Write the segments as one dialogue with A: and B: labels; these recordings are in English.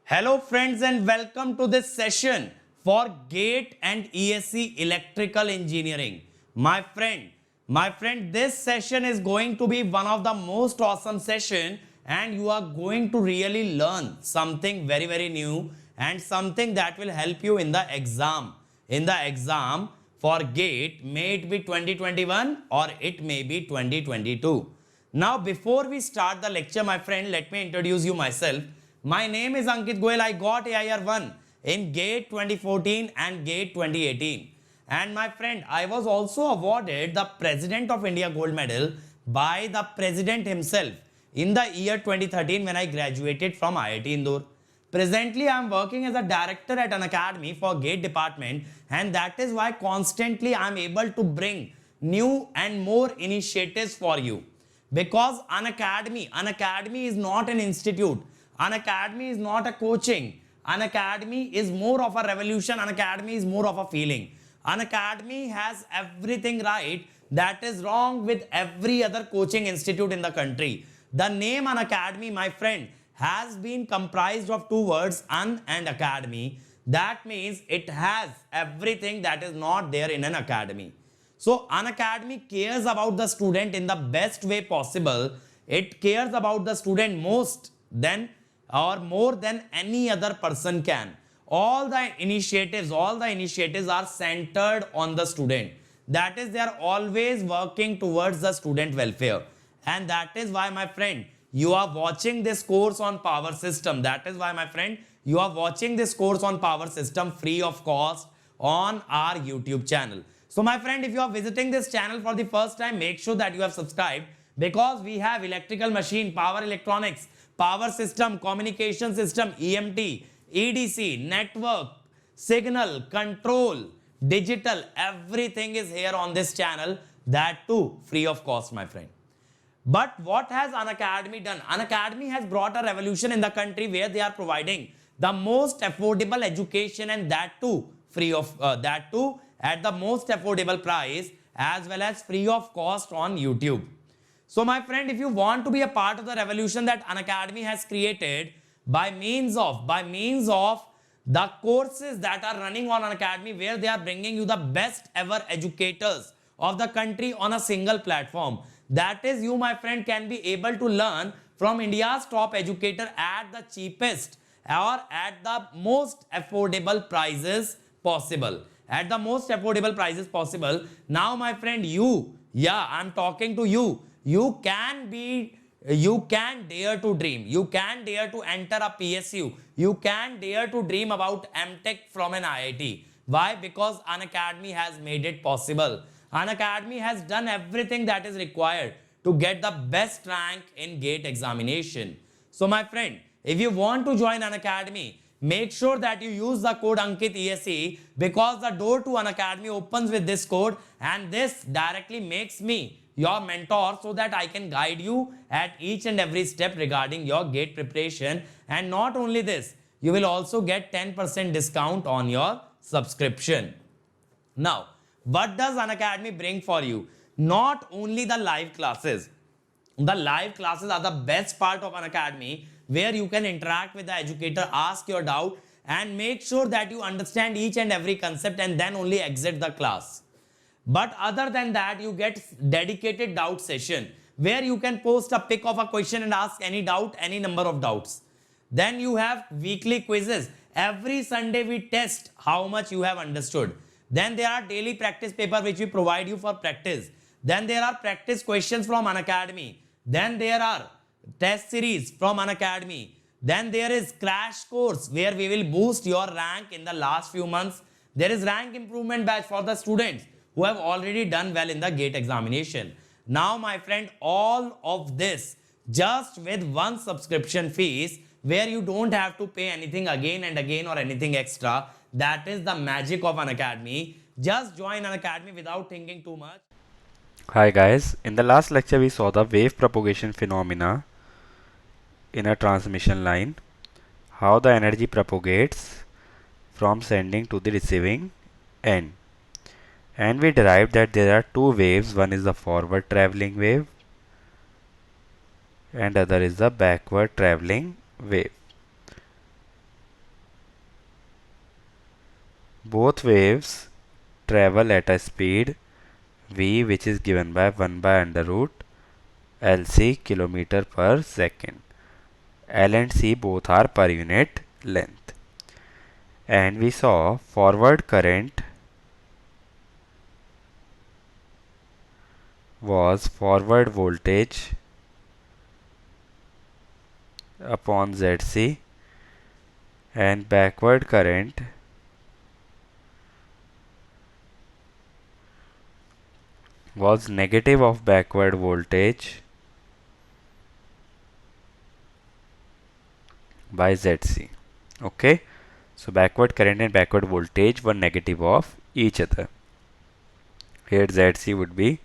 A: Hello friends and welcome to this session for GATE and ESC Electrical Engineering. My friend, this session is going to be one of the most awesome session and you are going to really learn something very new and something that will help you in the exam. In the exam for GATE, may it be 2021 or it may be 2022. Now, before we start the lecture, my friend, let me introduce you myself. My name is Ankit Goyal. I got AIR 1 in GATE 2014 and GATE 2018. And my friend, I was also awarded the President of India Gold Medal by the President himself in the year 2013 when I graduated from IIT Indore. Presently, I am working as a director at an academy for GATE department, and that is why constantly I am able to bring new and more initiatives for you. Because an academy is not an institute. An academy is not a coaching. An academy is more of a revolution. An academy is more of a feeling. An academy has everything right that is wrong with every other coaching institute in the country. The name An Academy, my friend, has been comprised of two words, un and academy. That means it has everything that is not there in an academy. So an academy cares about the student in the best way possible. It cares about the student most than or more than any other person can. All the initiatives are centered on the student. That is, they are always working towards the student welfare. And that is why, my friend, you are watching this course on power system. That is why, my friend, you are watching this course on power system free of cost on our YouTube channel. So my friend, if you are visiting this channel for the first time, make sure that you have subscribed, because we have electrical machine, power electronics, power system, communication system, EMT, EDC, network, signal, control, digital, everything is here on this channel, that too free of cost, my friend. But what has An Academy done? An Academy has brought a revolution in the country where they are providing the most affordable education, and that too free of that too at the most affordable price, as well as free of cost on YouTube. So my friend, if you want to be a part of the revolution that An Academy has created by means of the courses that are running on An Academy, where they are bringing you the best ever educators of the country on a single platform. That is, you, my friend, can be able to learn from India's top educator at the cheapest or at the most affordable prices possible. At the most affordable prices possible. Now, my friend, I'm talking to you. You can dare to dream. You can dare to enter a PSU. You can dare to dream about MTech from an IIT. Why? Because An Academy has made it possible. An Academy has done everything that is required to get the best rank in GATE examination. So my friend, if you want to join An Academy, make sure that you use the code Ankit ESE, because the door to An Academy opens with this code, and this directly makes me your mentor so that I can guide you at each and every step regarding your GATE preparation. And not only this, you will also get 10% discount on your subscription. Now, what does An Academy bring for you? Not only the live classes. The live classes are the best part of An Academy, where you can interact with the educator, ask your doubt, and make sure that you understand each and every concept and then only exit the class. But other than that, you get dedicated doubt session, where you can post a pic of a question and ask any doubt, any number of doubts. Then you have weekly quizzes. Every Sunday we test how much you have understood. Then there are daily practice paper which we provide you for practice. Then there are practice questions from An Academy. Then there are test series from An Academy. Then there is crash course, where we will boost your rank in the last few months. There is rank improvement batch for the students who have already done well in the GATE examination. Now, my friend, all of this just with one subscription fees, where you don't have to pay anything again and again or anything extra. That is the magic of An Academy. Just join An Academy without thinking too much.
B: Hi guys, in the last lecture we saw the wave propagation phenomena in a transmission line, how the energy propagates from sending to the receiving end. And we derived that there are two waves, one is the forward traveling wave and other is the backward traveling wave. both waves travel at a speed v, which is given by 1 by under root LC kilometer per second. L and C both are per unit length. And we saw forward current was forward voltage upon ZC, and backward current was negative of backward voltage by ZC. Okay, so backward current and backward voltage were negative of each other. Here ZC would be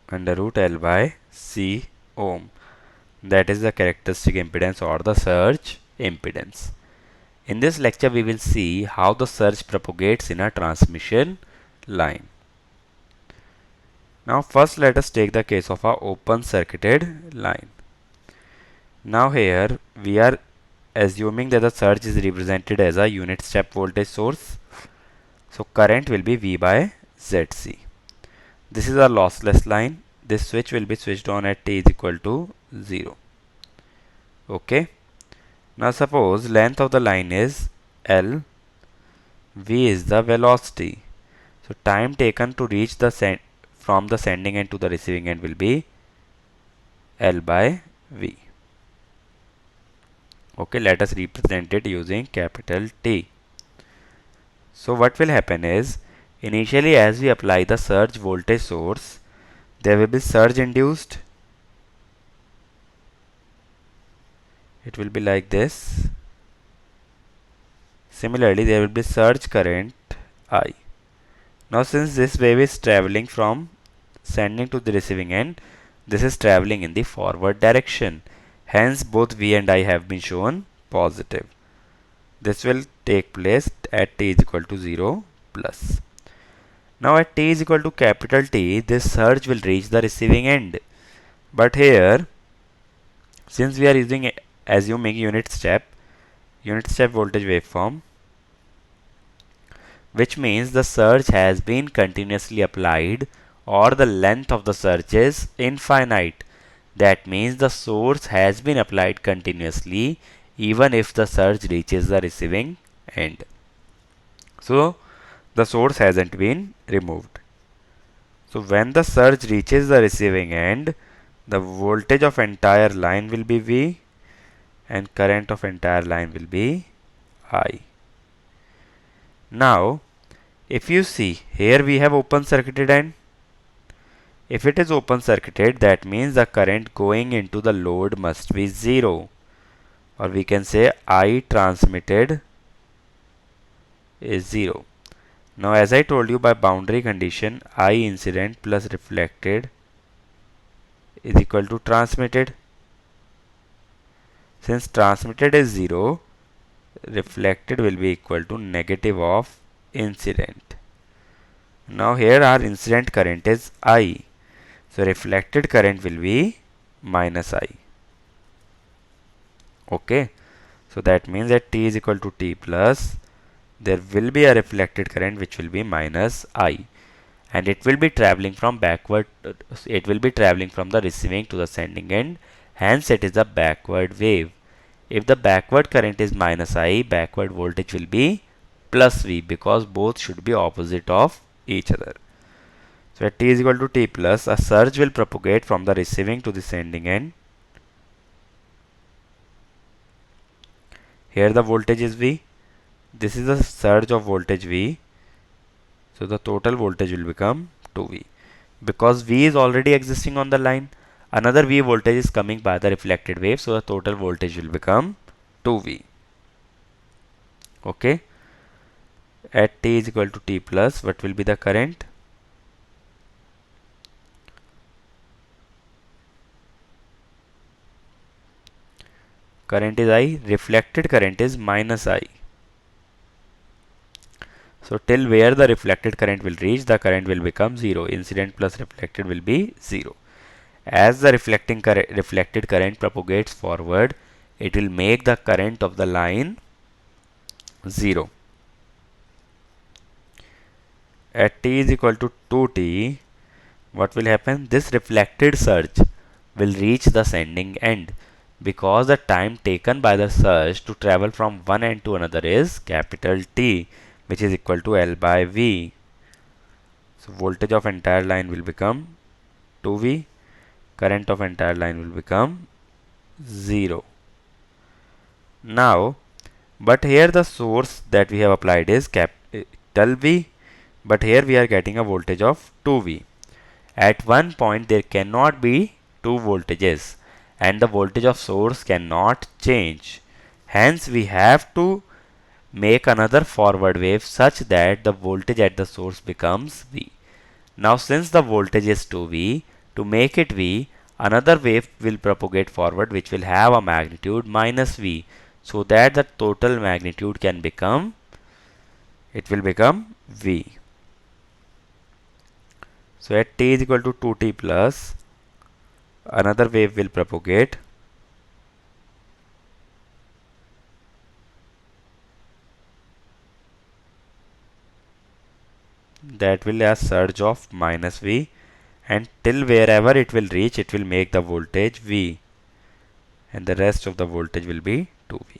B: under root L by C ohm. That is the characteristic impedance or the surge impedance. In this lecture, we will see how the surge propagates in a transmission line. Now first let us take the case of a open circuited line. Now here we are assuming that the surge is represented as a unit step voltage source. So current will be V by ZC. This is a lossless line. This switch will be switched on at t is equal to 0. Okay. Now suppose length of the line is L, V is the velocity. So time taken to reach the from the sending end to the receiving end will be L by V. Okay, let us represent it using capital T. So what will happen is, initially as we apply the surge voltage source, there will be surge induced. It will be like this. Similarly, there will be surge current I. Now since this wave is traveling from sending to the receiving end, this is traveling in the forward direction. Hence both V and I have been shown positive. This will take place at t is equal to 0 plus. Now at t is equal to capital T, this surge will reach the receiving end. But here, since we are assuming unit step voltage waveform, which means the surge has been continuously applied or the length of the surge is infinite. That means the source has been applied continuously even if the surge reaches the receiving end. So the source hasn't been removed. So when the surge reaches the receiving end, the voltage of entire line will be V and current of entire line will be I. Now if you see, here we have open circuited end. If it is open circuited, that means the current going into the load must be 0, or we can say I transmitted is 0. Now as I told you, by boundary condition, I incident plus reflected is equal to transmitted. Since transmitted is 0, reflected will be equal to negative of incident. Now here our incident current is I. So reflected current will be minus I. Okay. So that means that t is equal to t plus, there will be a reflected current which will be minus I. And it will be traveling from it will be traveling from the receiving to the sending end. Hence it is a backward wave. If the backward current is minus I, backward voltage will be plus V, because both should be opposite of each other. So at t is equal to t plus, a surge will propagate from the receiving to the sending end. Here the voltage is V. This is the surge of voltage V. So the total voltage will become 2V. Because V is already existing on the line, another V voltage is coming by the reflected wave. So the total voltage will become 2V. Okay. At t is equal to t plus, what will be the current? Current is I, reflected current is minus I. So till where the reflected current will reach, the current will become 0. Incident plus reflected will be 0. As the reflected current propagates forward, it will make the current of the line 0. at t is equal to 2t, what will happen? This reflected surge will reach the sending end because the time taken by the surge to travel from one end to another is capital T, which is equal to L by V. So voltage of entire line will become 2V, current of entire line will become 0. Now, but here the source that we have applied is capital V, but here we are getting a voltage of 2V. At one point there cannot be two voltages and the voltage of source cannot change. Hence we have to make another forward wave such that the voltage at the source becomes V. Now since the voltage is 2V, to make it V, another wave will propagate forward which will have a magnitude minus V, so that the total magnitude can become, it will become V. So at t is equal to 2t plus, another wave will propagate, that will have surge of minus V, and till wherever it will reach, it will make the voltage V, and the rest of the voltage will be 2V.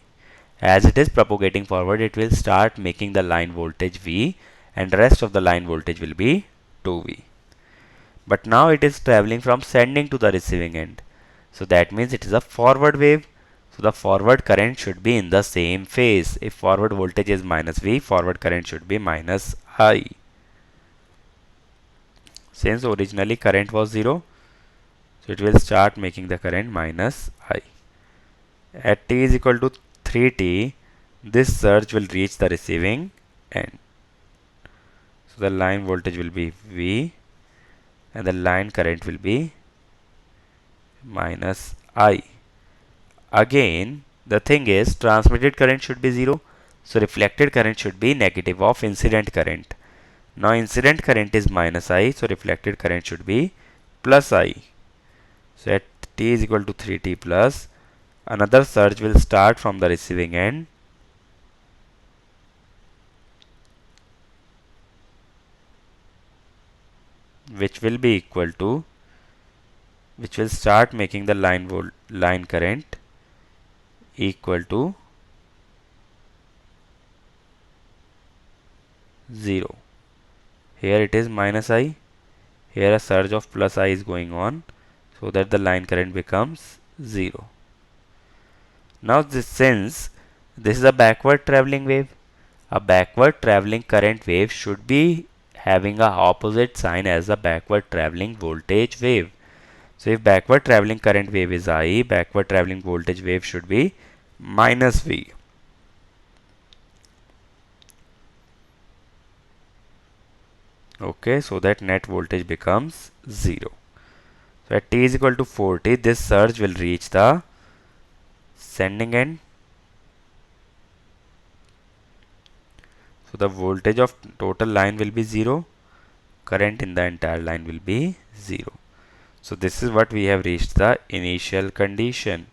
B: As it is propagating forward, it will start making the line voltage V, and the rest of the line voltage will be 2V. But now it is traveling from sending to the receiving end. So that means it is a forward wave. So the forward current should be in the same phase. If forward voltage is minus V, forward current should be minus I. Since originally current was 0, so it will start making the current minus I. At t is equal to 3t, this surge will reach the receiving end. So the line voltage will be V and the line current will be minus I. Again, the thing is transmitted current should be 0. So reflected current should be negative of incident current. Now incident current is minus I, so reflected current should be plus I. So at t is equal to 3t plus, another surge will start from the receiving end, which will be equal to, which will start making the line current equal to 0. Here it is minus I, here a surge of plus I is going on, so that the line current becomes 0. Now since this is a backward traveling wave, a backward traveling current wave should be having a opposite sign as a backward traveling voltage wave. So if backward traveling current wave is I, backward traveling voltage wave should be minus V. Okay, so that net voltage becomes 0. So at t is equal to 40, this surge will reach the sending end. So the voltage of total line will be 0, current in the entire line will be 0. So this is what we have reached the initial condition.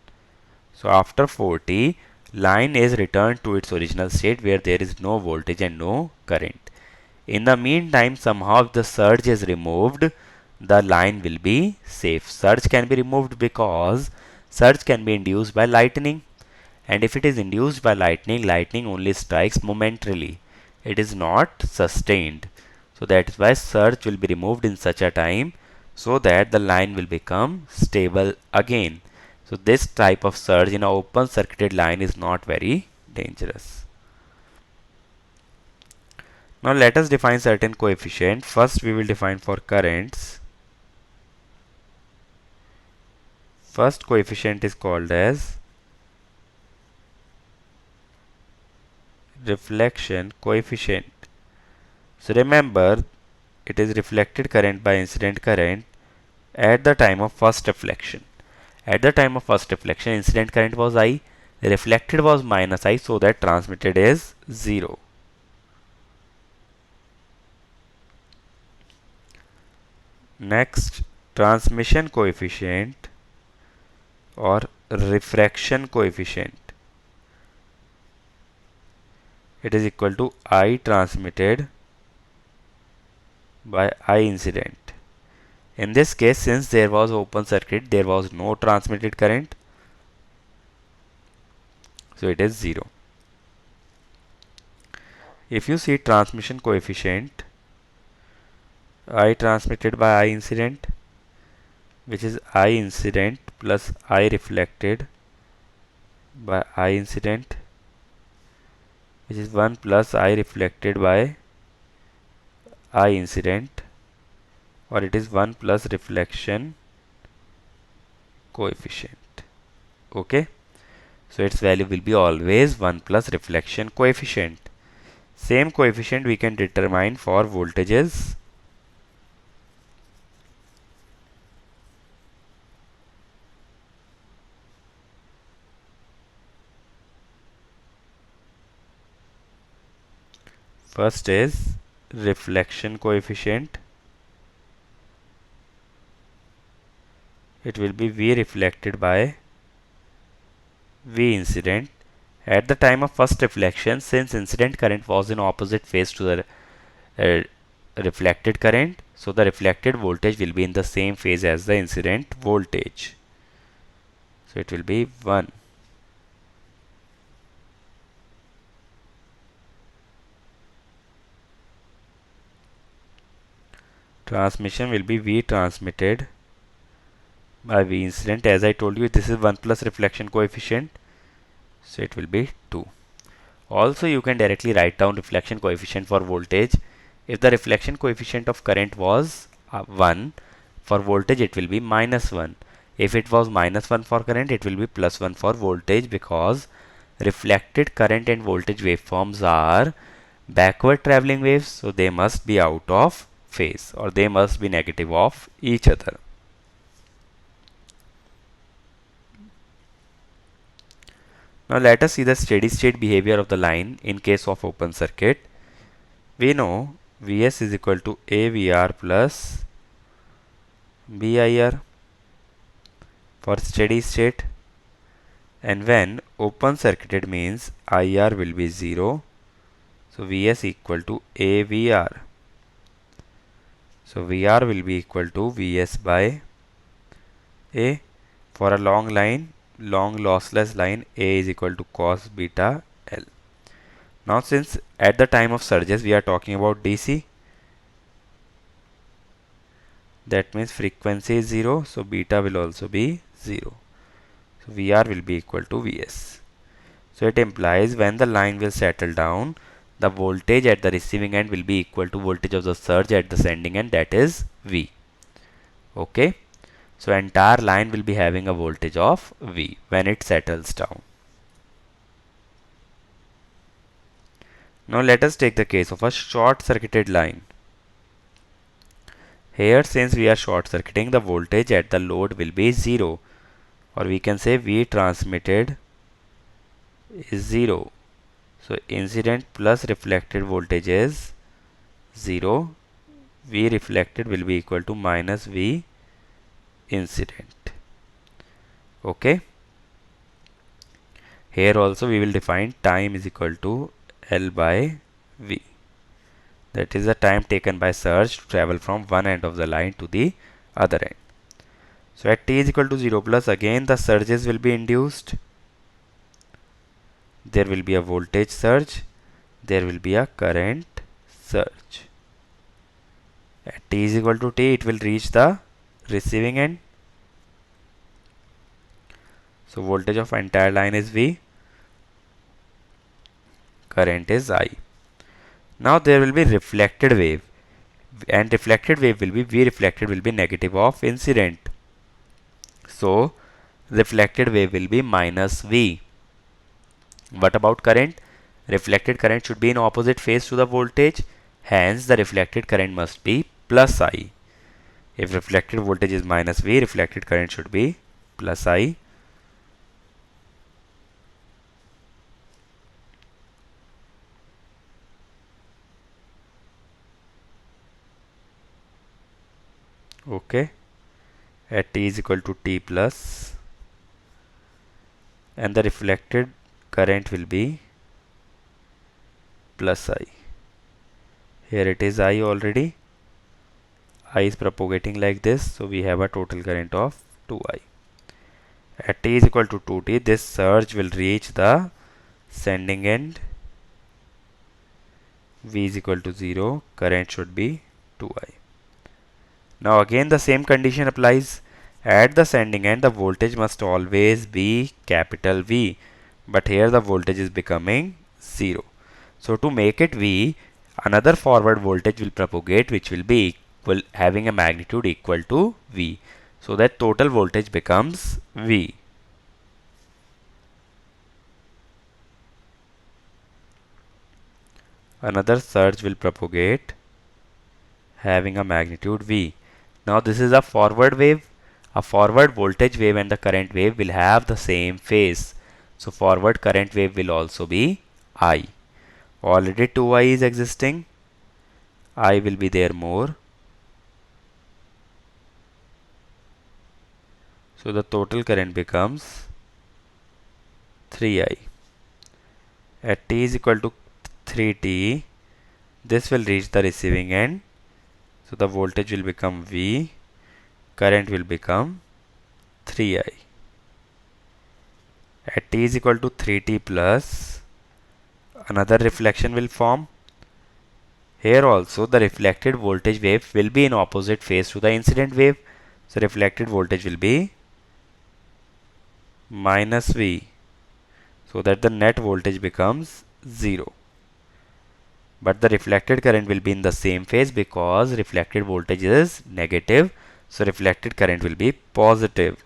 B: So after 40, line is returned to its original state where there is no voltage and no current. In the meantime, somehow if the surge is removed, the line will be safe. Surge can be removed because surge can be induced by lightning. And if it is induced by lightning, lightning only strikes momentarily. It is not sustained. So that is why surge will be removed in such a time so that the line will become stable again. So this type of surge in an open circuited line is not very dangerous. Now let us define certain coefficient. First we will define for currents. First coefficient is called as reflection coefficient. So remember, it is reflected current by incident current at the time of first reflection. At the time of first reflection, incident current was I, reflected was minus I, so that transmitted is 0. Next, transmission coefficient or refraction coefficient. It is equal to I transmitted by I incident. In this case, since there was open circuit, there was no transmitted current, so it is 0. If you see transmission coefficient, I transmitted by I incident, which is I incident plus I reflected by I incident, which is 1 plus I reflected by I incident, or it is 1 plus reflection coefficient. Okay, so its value will be always 1 plus reflection coefficient. Same coefficient we can determine for voltages. First is reflection coefficient. It will be V reflected by V incident. At the time of first reflection, since incident current was in opposite phase to the reflected current, so the reflected voltage will be in the same phase as the incident voltage. So it will be 1. Transmission will be V transmitted by V incident. As I told you, this is 1 plus reflection coefficient, so it will be 2. Also, you can directly write down reflection coefficient for voltage. If the reflection coefficient of current was 1, for voltage it will be -1. If it was -1 for current, it will be +1 for voltage, because reflected current and voltage waveforms are backward traveling waves, so they must be out of phase, or they must be negative of each other. Now let us see the steady state behavior of the line in case of open circuit. We know Vs is equal to AVR plus BIR for steady state, and when open circuited means IR will be 0, so Vs equal to AVR. So VR will be equal to Vs by A. For a long line, long lossless line, A is equal to cos beta L. Now since at the time of surges we are talking about DC, that means frequency is 0, so beta will also be 0. So VR will be equal to Vs. So it implies when the line will settle down, the voltage at the receiving end will be equal to voltage of the surge at the sending end, that is V. Okay. So entire line will be having a voltage of V when it settles down. Now let us take the case of a short circuited line. Here, since we are short circuiting, the voltage at the load will be 0, or we can say V transmitted is 0. So incident plus reflected voltage is 0. V reflected will be equal to minus V incident. Okay. Here also we will define time is equal to L by V. That is the time taken by surge to travel from one end of the line to the other end. So at t is equal to 0 plus, again the surges will be induced. There will be a voltage surge. There will be a current surge. At t is equal to t, it will reach the receiving end. So voltage of entire line is V. Current is I. Now there will be reflected wave, and reflected wave will be V reflected will be negative of incident. So reflected wave will be minus V. What about current? Reflected current should be in opposite phase to the voltage. Hence the reflected current must be plus I. If reflected voltage is minus V, reflected current should be plus I. Okay. At t is equal to t plus, and the reflected current will be plus I. Here it is I already. I is propagating like this, so we have a total current of 2I. At t is equal to 2t, this surge will reach the sending end. V is equal to 0, current should be 2I. Now again the same condition applies. At the sending end, the voltage must always be capital V, but here the voltage is becoming 0. So to make it V, another forward voltage will propagate, which will be having a magnitude equal to V. So that total voltage becomes V. Another surge will propagate having a magnitude V. Now this is a forward wave. A forward voltage wave and the current wave will have the same phase. So forward current wave will also be I. Already 2I is existing. I will be there more. So the total current becomes 3I. At t is equal to 3t, this will reach the receiving end. So the voltage will become V, current will become 3I. At t is equal to 3t plus, another reflection will form. Here also the reflected voltage wave will be in opposite phase to the incident wave. So reflected voltage will be minus V, so that the net voltage becomes 0. But the reflected current will be in the same phase because reflected voltage is negative. So reflected current will be positive.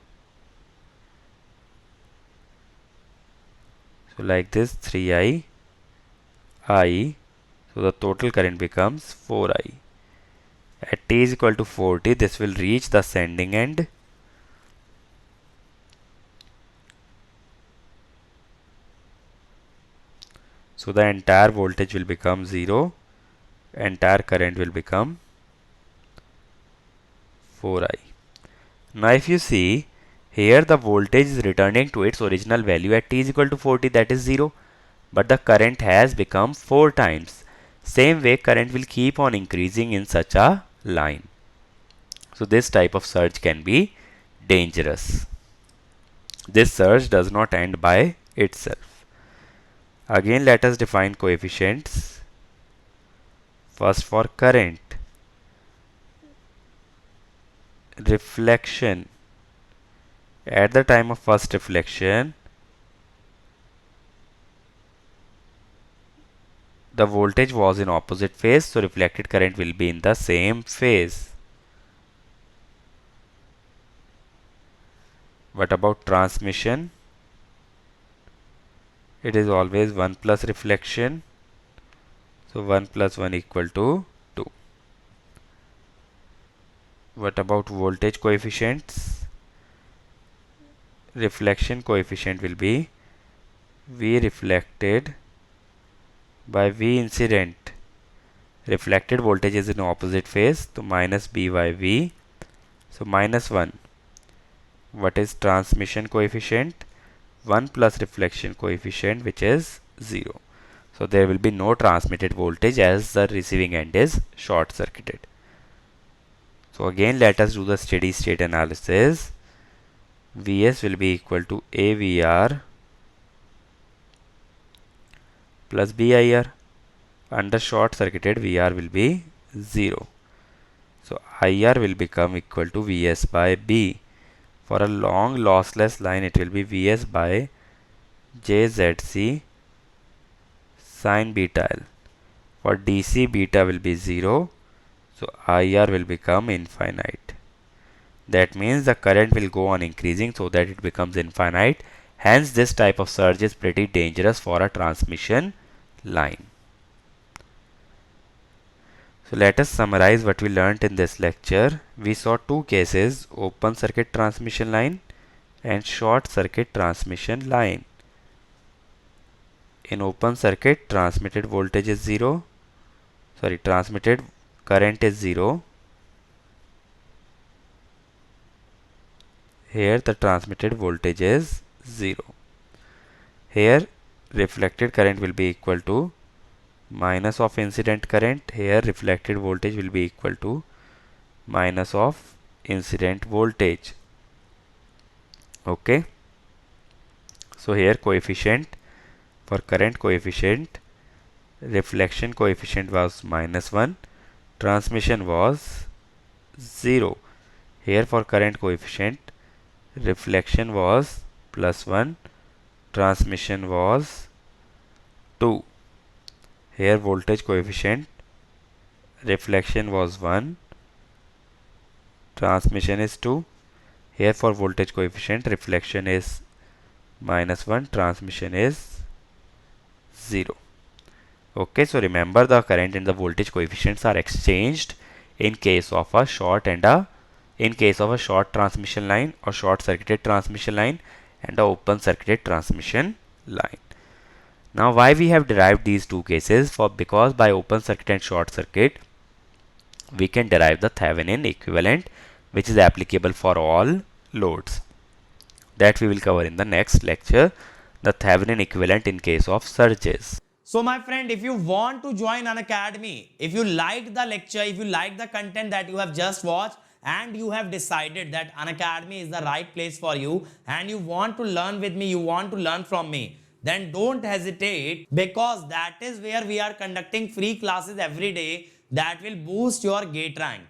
B: So like this 3I, I. So the total current becomes 4I. At t is equal to 4t, this will reach the sending end. So the entire voltage will become 0. Entire current will become 4I. Now if you see, here the voltage is returning to its original value at t is equal to 4t, that is 0. But the current has become 4 times. Same way current will keep on increasing in such a line. So this type of surge can be dangerous. This surge does not end by itself. Again let us define coefficients. First for current, reflection. At the time of first reflection, the voltage was in opposite phase, so reflected current will be in the same phase. What about transmission? It is always 1 plus reflection. So 1 plus 1 equal to 2. What about voltage coefficients? Reflection coefficient will be V reflected by V incident. Reflected voltage is in opposite phase, so minus B by V. So minus 1. What is transmission coefficient? 1 plus reflection coefficient, which is 0. So there will be no transmitted voltage as the receiving end is short circuited. So again let us do the steady state analysis. Vs will be equal to AVR plus BIR. Under short circuited, VR will be 0. So IR will become equal to Vs by B. For a long lossless line, it will be Vs by JZC sin beta L. For DC, beta will be 0. So IR will become infinite. That means the current will go on increasing so that it becomes infinite. Hence, this type of surge is pretty dangerous for a transmission line. So let us summarize what we learnt in this lecture. We saw two cases, open circuit transmission line and short circuit transmission line. In open circuit, transmitted voltage is 0. Transmitted current is 0. Here the transmitted voltage is 0. Here reflected current will be equal to minus of incident current. Here reflected voltage will be equal to minus of incident voltage. Okay. So here coefficient, for current coefficient, reflection coefficient was -1, transmission was 0. Here for current coefficient, reflection was +1, transmission was 2. Here voltage coefficient, reflection was 1, transmission is 2. Here for voltage coefficient, reflection is -1, transmission is 0. Okay, so remember the current and the voltage coefficients are exchanged in case of a short transmission line or short circuited transmission line and a open circuited transmission line. Now why we have derived these two cases? Because by open circuit and short circuit we can derive the Thevenin equivalent, which is applicable for all loads. That we will cover in the next lecture, the Thevenin equivalent in case of surges.
A: So my friend, if you want to join Unacademy, if you liked the lecture, if you like the content that you have just watched, and you have decided that Unacademy is the right place for you, and you want to learn with me, you want to learn from me, then don't hesitate, because that is where we are conducting free classes every day that will boost your GATE rank.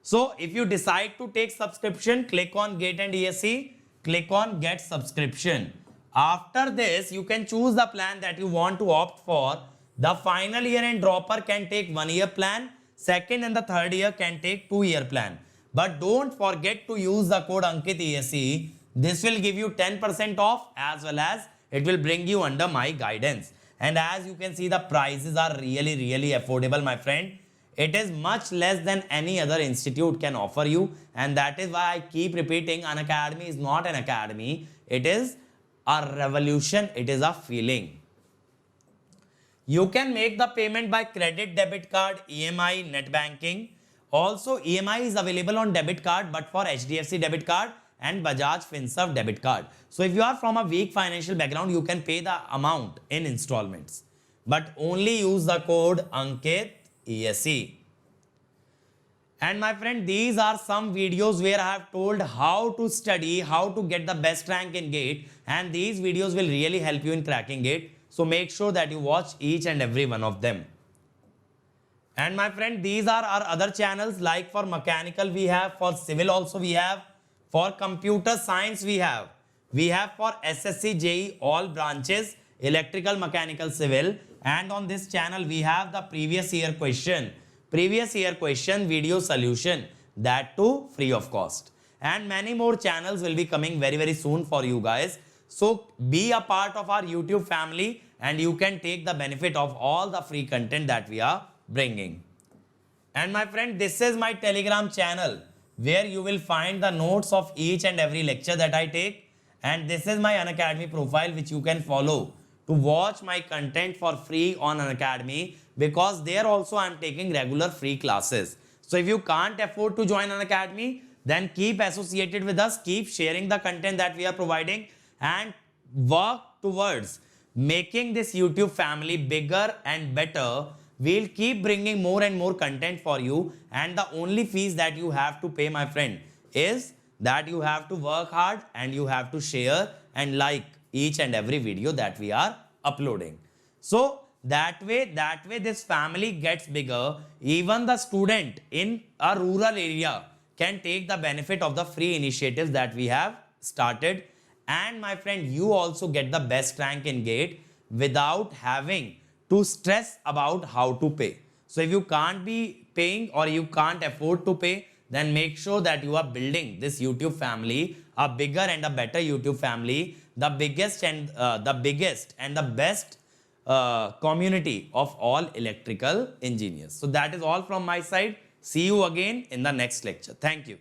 A: So if you decide to take subscription, click on GATE and ESE, click on get subscription. After this, you can choose the plan that you want to opt for. The final year and dropper can take 1 year plan, second and the third year can take 2 year plan. But don't forget to use the code Ankit ESE. This will give you 10% off, as well as it will bring you under my guidance. And as you can see, the prices are really affordable, my friend. It is much less than any other institute can offer you, and that is why I keep repeating, Unacademy is not an academy. It is a revolution. It is a feeling. You can make the payment by credit, debit card, EMI, net banking. Also, EMI is available on debit card, but for HDFC debit card and Bajaj Finserv debit card. So if you are from a weak financial background, you can pay the amount in installments, but only use the code Ankit ESE. And my friend, these are some videos where I have told how to study, how to get the best rank in GATE, and these videos will really help you in cracking GATE. So make sure that you watch each and every one of them. And my friend, these are our other channels, like for mechanical we have, for civil also we have, for computer science we have for SSC, JEE, all branches, electrical, mechanical, civil. And on this channel we have the previous year question video solution, that too free of cost. And many more channels will be coming very soon for you guys. So be a part of our YouTube family, and you can take the benefit of all the free content that we are bringing. And my friend, this is my Telegram channel, where you will find the notes of each and every lecture that I take. And this is my Unacademy profile, which you can follow to watch my content for free on Unacademy, because there also I am taking regular free classes. So if you can't afford to join Unacademy, then keep associated with us, keep sharing the content that we are providing, and work towards making this YouTube family bigger and better. We'll keep bringing more and more content for you, and the only fees that you have to pay, my friend, is that you have to work hard and you have to share and like each and every video that we are uploading. So that way this family gets bigger. Even the student in a rural area can take the benefit of the free initiatives that we have started. And my friend, you also get the best rank in GATE without having to stress about how to pay. So if you can't be paying or you can't afford to pay, then make sure that you are building this YouTube family, a bigger and a better YouTube family, the biggest and the best community of all electrical engineers. So that is all from my side. See you again in the next lecture. Thank you.